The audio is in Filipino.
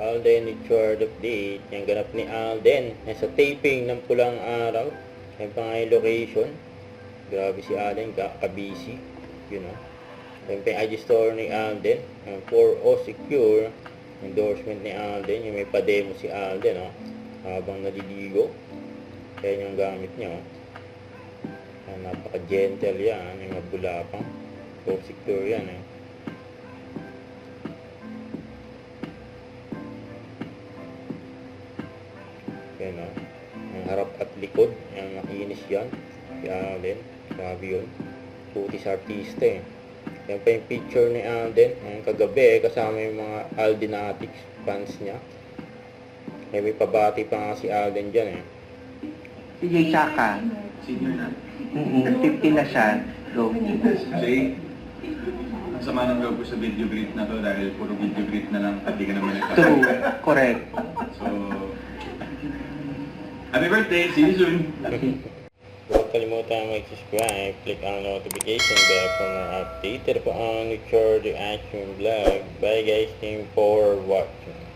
Alden Richard update. Yung ganap ni Alden. Nasa taping ng Pulang Araw. Yung pang location. Grabe si Alden, ka-busy. You know. Yung IG store ni Alden. Yung 4O Secure. Endorsement ni Alden. Yung may pa-demo si Alden. Oh. Habang naliligo. Kaya yung gamit niya. Oh. Napaka-gentle yan. Yung mabulapang. 4O Secure yan. Eh. Yan o. Ang harap at likod. Ang makinis yan. Si Alden. Grabe yun. Putis artista eh. Yan pa yung picture ni Alden. Ang kagabi kasama yung mga Aldenatics fans niya. May pabati pa nga si Alden dyan eh. Si Jay Chaka. Senior na. 50 na siya. Go. Jay, ang sama ng loob ko sa video greet na to dahil puro video greet na lang at di ka naman nagpapalita. True. Correct. So, happy birthday! See you soon! Huwag kalimutan mag-subscribe, click ang notification bell for more update. Ito po ang Richard Reaction Vlog. Bye guys, thank you for watching.